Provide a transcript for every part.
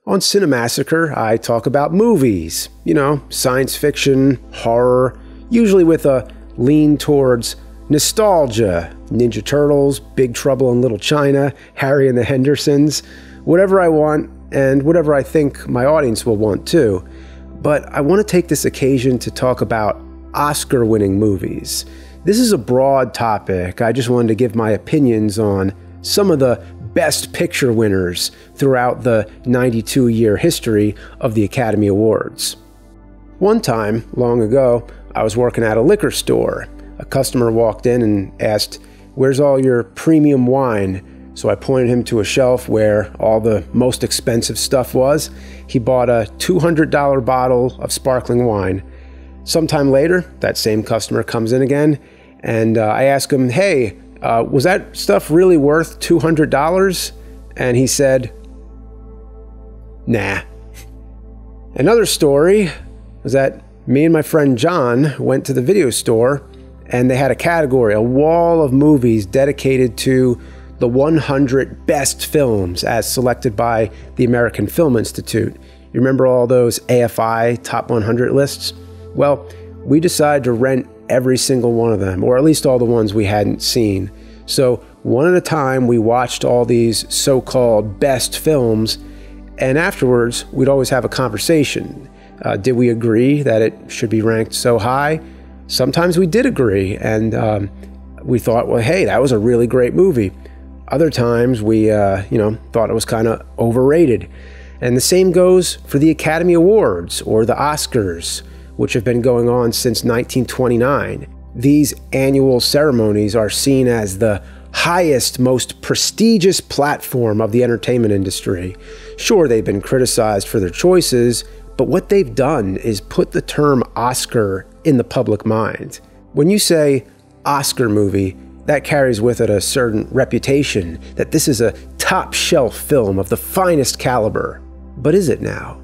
On Cinemassacre, I talk about movies, science fiction, horror, usually with a lean towards nostalgia, Ninja Turtles, Big Trouble in Little China, Harry and the Hendersons, whatever I want and whatever I think my audience will want too. But I want to take this occasion to talk about Oscar-winning movies. This is a broad topic. I just wanted to give my opinions on some of the Best Picture winners throughout the 92-year history of the Academy Awards. One time, long ago, I was working at a liquor store. A customer walked in and asked, "Where's all your premium wine?" So I pointed him to a shelf where all the most expensive stuff was. He bought a $200 bottle of sparkling wine. Sometime later, that same customer comes in again, and I ask him, "Hey, was that stuff really worth $200? And he said, "Nah." Another story was that me and my friend John went to the video store and they had a category, a wall of movies dedicated to the 100 best films as selected by the American Film Institute. You remember all those AFI Top 100 lists? Well, we decided to rent every single one of them, or at least all the ones we hadn't seen. So one at a time, we watched all these so-called best films, and afterwards, we'd always have a conversation. Did we agree that it should be ranked so high? Sometimes we did agree, and we thought, well, hey, that was a really great movie. Other times, we thought it was kind of overrated. And the same goes for the Academy Awards, or the Oscars, which have been going on since 1929. These annual ceremonies are seen as the highest, most prestigious platform of the entertainment industry. Sure, they've been criticized for their choices, but what they've done is put the term Oscar in the public mind. When you say Oscar movie, that carries with it a certain reputation that this is a top-shelf film of the finest caliber. But is it now?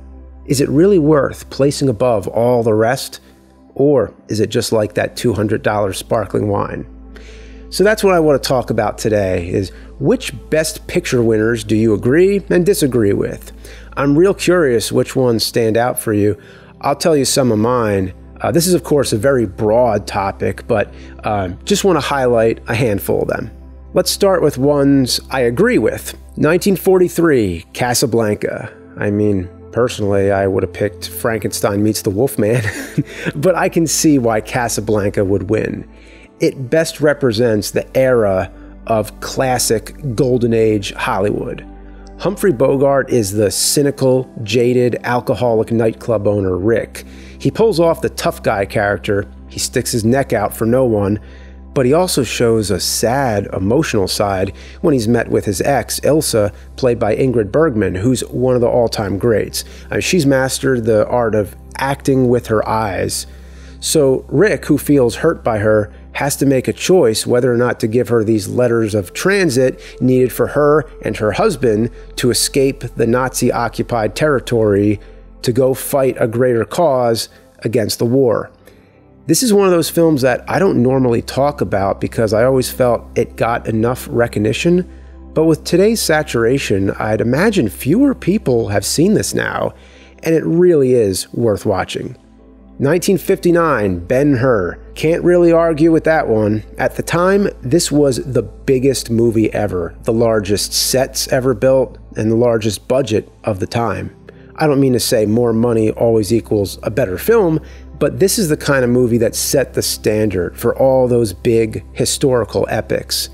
Is it really worth placing above all the rest? Or is it just like that $200 sparkling wine? So that's what I want to talk about today, is which Best Picture winners do you agree and disagree with? I'm real curious which ones stand out for you. I'll tell you some of mine. This is, of course, a very broad topic, but just want to highlight a handful of them. Let's start with ones I agree with. 1943, Casablanca. I mean, personally, I would have picked Frankenstein meets the Wolfman, but I can see why Casablanca would win. It best represents the era of classic Golden Age Hollywood. Humphrey Bogart is the cynical, jaded, alcoholic nightclub owner, Rick. He pulls off the tough guy character, he sticks his neck out for no one, but he also shows a sad, emotional side when he's met with his ex, Ilsa, played by Ingrid Bergman, who's one of the all-time greats. She's mastered the art of acting with her eyes. So Rick, who feels hurt by her, has to make a choice whether or not to give her these letters of transit needed for her and her husband to escape the Nazi-occupied territory to go fight a greater cause against the war. This is one of those films that I don't normally talk about because I always felt it got enough recognition, but with today's saturation, I'd imagine fewer people have seen this now, and it really is worth watching. 1959, Ben-Hur. Can't really argue with that one. At the time, this was the biggest movie ever, the largest sets ever built, and the largest budget of the time. I don't mean to say more money always equals a better film, but this is the kind of movie that set the standard for all those big historical epics.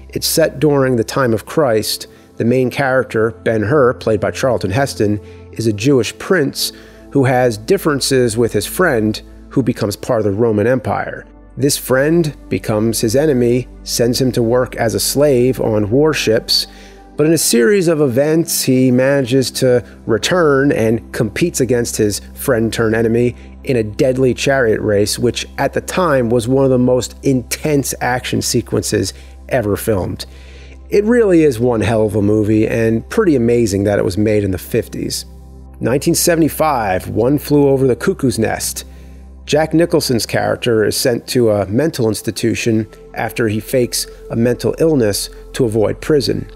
It's set during the time of Christ. The main character, Ben-Hur, played by Charlton Heston, is a Jewish prince who has differences with his friend, who becomes part of the Roman Empire. This friend becomes his enemy, sends him to work as a slave on warships, but in a series of events, he manages to return and competes against his friend-turned-enemy in a deadly chariot race, which at the time was one of the most intense action sequences ever filmed. It really is one hell of a movie, and pretty amazing that it was made in the 50s. 1975, One Flew Over the Cuckoo's Nest. Jack Nicholson's character is sent to a mental institution after he fakes a mental illness to avoid prison.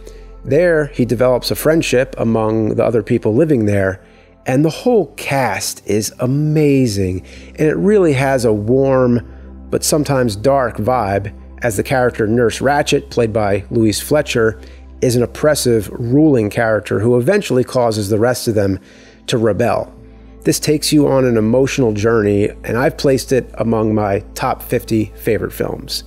There, he develops a friendship among the other people living there, and the whole cast is amazing, and it really has a warm but sometimes dark vibe, as the character Nurse Ratched, played by Louise Fletcher, is an oppressive, ruling character who eventually causes the rest of them to rebel. This takes you on an emotional journey, and I've placed it among my top 50 favorite films.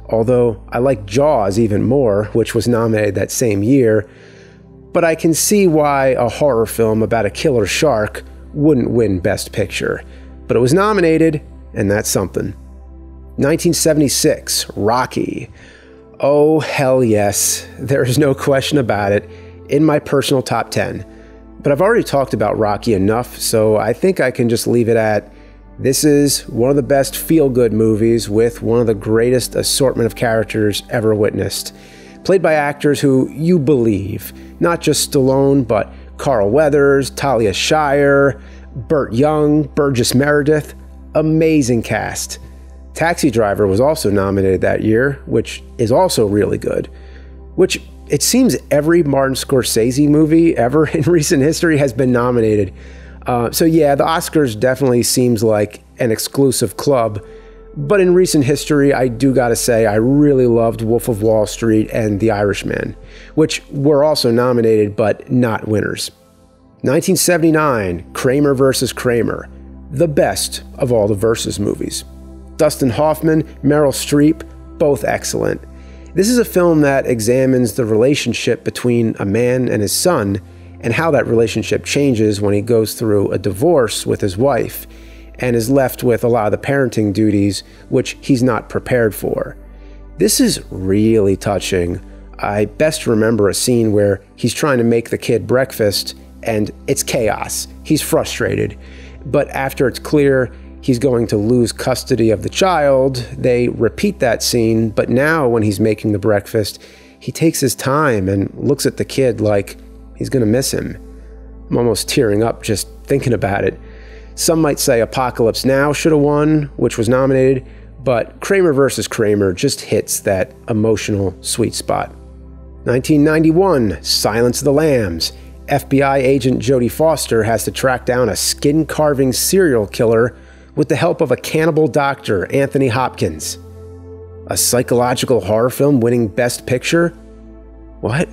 Although I like Jaws even more, which was nominated that same year, but I can see why a horror film about a killer shark wouldn't win Best Picture. But it was nominated, and that's something. 1976, Rocky. Oh, hell yes, there is no question about it, in my personal top 10. But I've already talked about Rocky enough, so I think I can just leave it at, this is one of the best feel-good movies with one of the greatest assortment of characters ever witnessed. Played by actors who you believe, not just Stallone, but Carl Weathers, Talia Shire, Burt Young, Burgess Meredith. Amazing cast. Taxi Driver was also nominated that year, which is also really good. Which, it seems every Martin Scorsese movie ever in recent history has been nominated. So yeah, the Oscars definitely seems like an exclusive club. But in recent history, I do gotta say, I really loved Wolf of Wall Street and The Irishman, which were also nominated but not winners. 1979, Kramer vs. Kramer, the best of all the Versus movies. Dustin Hoffman, Meryl Streep, both excellent. This is a film that examines the relationship between a man and his son, and how that relationship changes when he goes through a divorce with his wife, and is left with a lot of the parenting duties which he's not prepared for. This is really touching. I best remember a scene where he's trying to make the kid breakfast and it's chaos. He's frustrated. But after it's clear he's going to lose custody of the child, they repeat that scene, but now when he's making the breakfast, he takes his time and looks at the kid like he's gonna miss him. I'm almost tearing up just thinking about it. Some might say Apocalypse Now should have won, which was nominated, but Kramer vs. Kramer just hits that emotional sweet spot. 1991, Silence of the Lambs. FBI agent Jodie Foster has to track down a skin-carving serial killer with the help of a cannibal doctor, Anthony Hopkins. A psychological horror film winning Best Picture? What?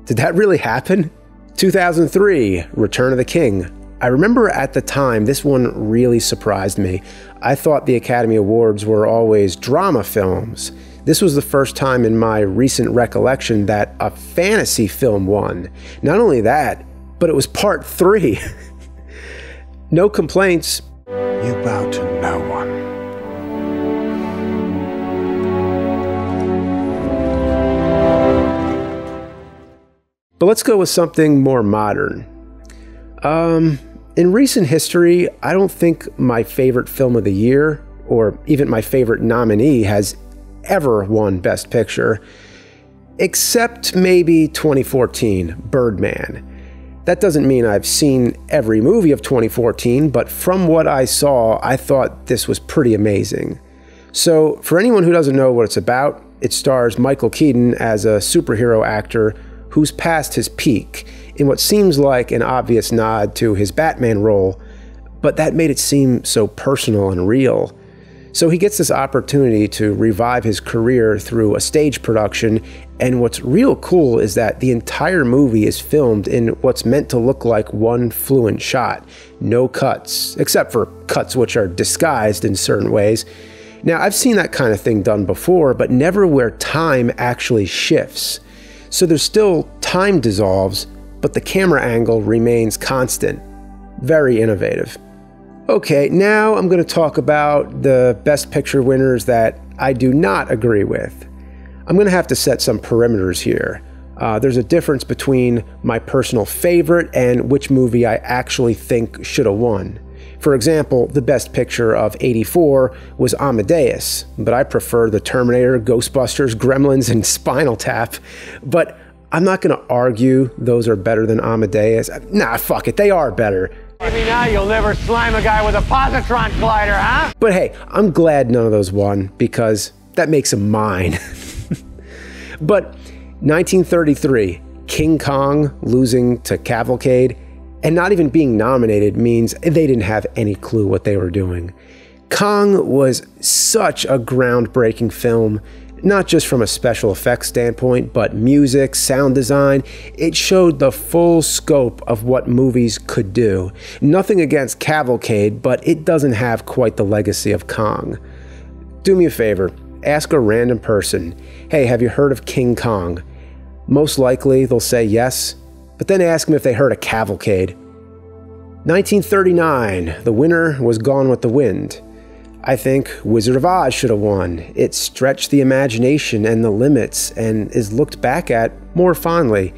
Did that really happen? 2003, Return of the King. I remember at the time, this one really surprised me. I thought the Academy Awards were always drama films. This was the first time in my recent recollection that a fantasy film won. Not only that, but it was part 3. No complaints. You bow to no one. But let's go with something more modern. In recent history, I don't think my favorite film of the year, or even my favorite nominee, has ever won Best Picture, except maybe 2014, Birdman. That doesn't mean I've seen every movie of 2014, but from what I saw, I thought this was pretty amazing. So, for anyone who doesn't know what it's about, it stars Michael Keaton as a superhero actor who's past his peak, in what seems like an obvious nod to his Batman role, but that made it seem so personal and real. So he gets this opportunity to revive his career through a stage production, and what's real cool is that the entire movie is filmed in what's meant to look like one fluent shot. No cuts, except for cuts which are disguised in certain ways. Now, I've seen that kind of thing done before, but never where time actually shifts. So there's still time dissolves, but the camera angle remains constant. Very innovative. Okay, now I'm going to talk about the Best Picture winners that I do not agree with. I'm going to have to set some perimeters here. There's a difference between my personal favorite and which movie I actually think should have won. For example, the Best Picture of '84 was Amadeus, but I prefer The Terminator, Ghostbusters, Gremlins, and Spinal Tap. But I'm not going to argue those are better than Amadeus. Nah, fuck it, they are better. Maybe now you'll never slime a guy with a positron collider, huh? But hey, I'm glad none of those won, because that makes them mine. But 1933, King Kong losing to Cavalcade and not even being nominated means they didn't have any clue what they were doing. Kong was such a groundbreaking film, not just from a special effects standpoint, but music, sound design. It showed the full scope of what movies could do. Nothing against Cavalcade, but it doesn't have quite the legacy of Kong. Do me a favor, ask a random person, hey, have you heard of King Kong? Most likely they'll say yes, but then ask them if they heard of Cavalcade. 1939, the winner was Gone with the Wind. I think Wizard of Oz should have won. It stretched the imagination and the limits and is looked back at more fondly.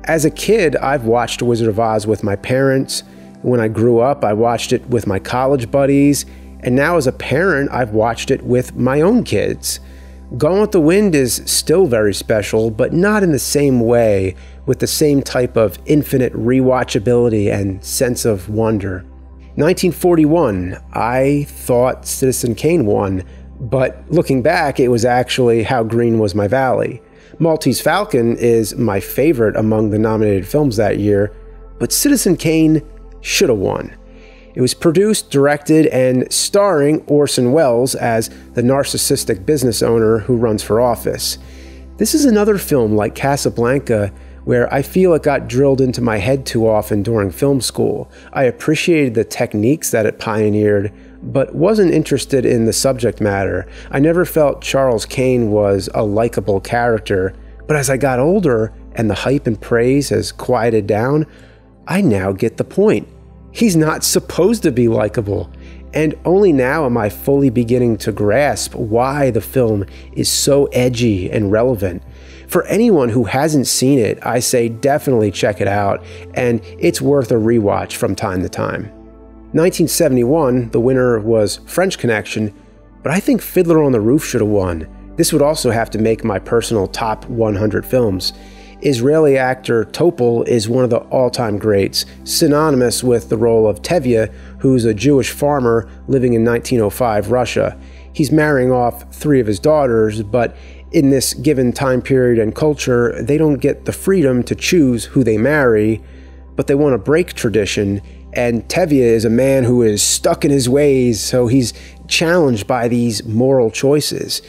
As a kid, I've watched Wizard of Oz with my parents. When I grew up, I watched it with my college buddies. And now as a parent, I've watched it with my own kids. Gone with the Wind is still very special, but not in the same way, with the same type of infinite rewatchability and sense of wonder. 1941, I thought Citizen Kane won, but looking back, it was actually How Green Was My Valley. Maltese Falcon is my favorite among the nominated films that year, but Citizen Kane should have won. It was produced, directed, and starring Orson Welles as the narcissistic business owner who runs for office. This is another film like Casablanca where I feel it got drilled into my head too often during film school. I appreciated the techniques that it pioneered, but wasn't interested in the subject matter. I never felt Charles Kane was a likable character, but as I got older and the hype and praise has quieted down, I now get the point. He's not supposed to be likable, and only now am I fully beginning to grasp why the film is so edgy and relevant. For anyone who hasn't seen it, I say definitely check it out, and it's worth a rewatch from time to time. 1971, the winner was French Connection, but I think Fiddler on the Roof should have won. This would also have to make my personal top 100 films. Israeli actor Topol is one of the all-time greats, synonymous with the role of Tevye, who's a Jewish farmer living in 1905 Russia. He's marrying off 3 of his daughters, but in this given time period and culture, they don't get the freedom to choose who they marry, but they want to break tradition, and Tevye is a man who is stuck in his ways, so he's challenged by these moral choices.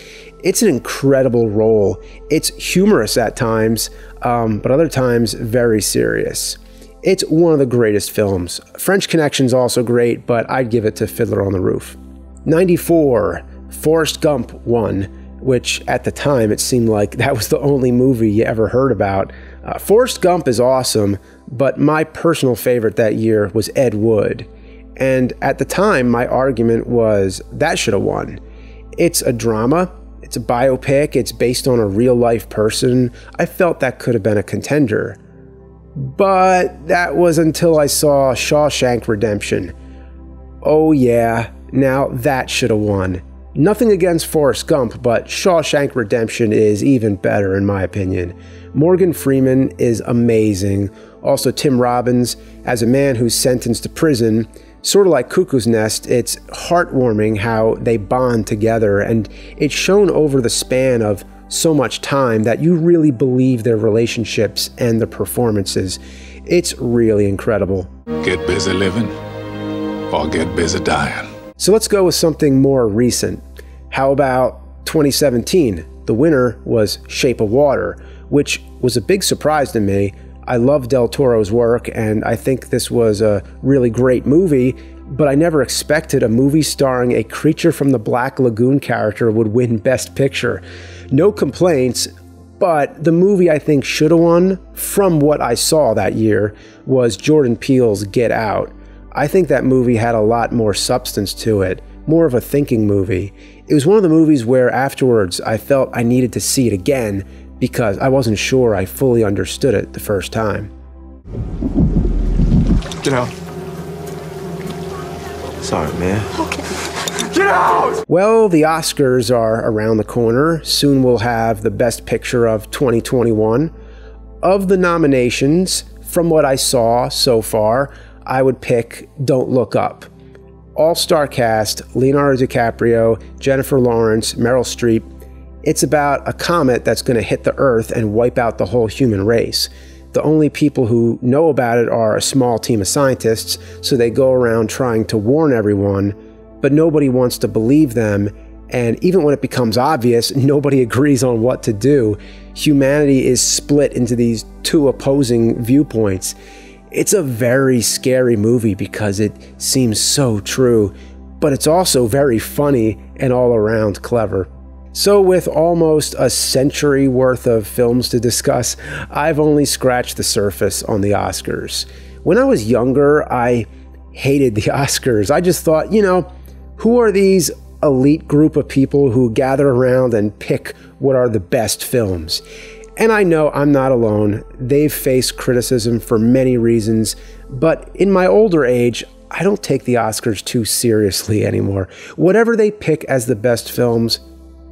It's an incredible role. It's humorous at times, but other times very serious. It's one of the greatest films. French Connection's also great, but I'd give it to Fiddler on the Roof. 94, Forrest Gump won, which at the time it seemed like that was the only movie you ever heard about. Forrest Gump is awesome, but my personal favorite that year was Ed Wood. And at the time, my argument was that should have won. It's a drama. It's a biopic, it's based on a real-life person. I felt that could have been a contender. But that was until I saw Shawshank Redemption. Oh yeah, now that should have won. Nothing against Forrest Gump, but Shawshank Redemption is even better in my opinion. Morgan Freeman is amazing. Also Tim Robbins, as a man who's sentenced to prison, sort of like Cuckoo's Nest, it's heartwarming how they bond together, and it's shown over the span of so much time that you really believe their relationships and the performances. It's really incredible. Get busy living or get busy dying. So let's go with something more recent. How about 2017? The winner was Shape of Water, which was a big surprise to me. I love Del Toro's work, and I think this was a really great movie, but I never expected a movie starring a Creature from the Black Lagoon character would win Best Picture. No complaints, but the movie I think should have won, from what I saw that year, was Jordan Peele's Get Out. I think that movie had a lot more substance to it, more of a thinking movie. It was one of the movies where afterwards I felt I needed to see it again, because I wasn't sure I fully understood it the first time. Get out. Sorry, man. Okay. Get out! Well, the Oscars are around the corner. Soon we'll have the Best Picture of 2021. Of the nominations, from what I saw so far, I would pick Don't Look Up. All-star cast, Leonardo DiCaprio, Jennifer Lawrence, Meryl Streep. It's about a comet that's going to hit the Earth and wipe out the whole human race. The only people who know about it are a small team of scientists, so they go around trying to warn everyone, but nobody wants to believe them, and even when it becomes obvious, nobody agrees on what to do. Humanity is split into these two opposing viewpoints. It's a very scary movie because it seems so true, but it's also very funny and all around clever. So with almost a century worth of films to discuss, I've only scratched the surface on the Oscars. When I was younger, I hated the Oscars. I just thought, who are these elite group of people who gather around and pick what are the best films? And I know I'm not alone. They've faced criticism for many reasons, but in my older age, I don't take the Oscars too seriously anymore. Whatever they pick as the best films,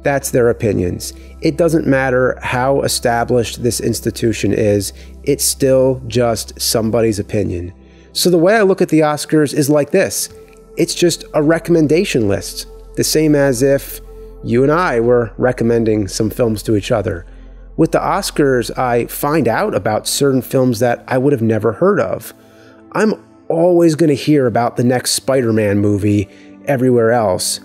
that's their opinions. It doesn't matter how established this institution is, it's still just somebody's opinion. So the way I look at the Oscars is like this. It's just a recommendation list, the same as if you and I were recommending some films to each other. With the Oscars, I find out about certain films that I would have never heard of. I'm always going to hear about the next Spider-Man movie everywhere else.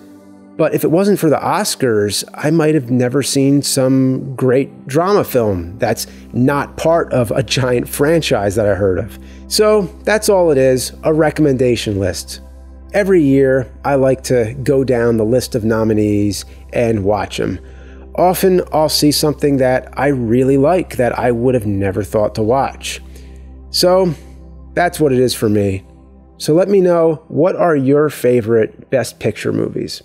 But if it wasn't for the Oscars, I might have never seen some great drama film that's not part of a giant franchise that I heard of. So that's all it is, a recommendation list. Every year, I like to go down the list of nominees and watch them. Often, I'll see something that I really like that I would have never thought to watch. So that's what it is for me. So let me know, what are your favorite Best Picture movies?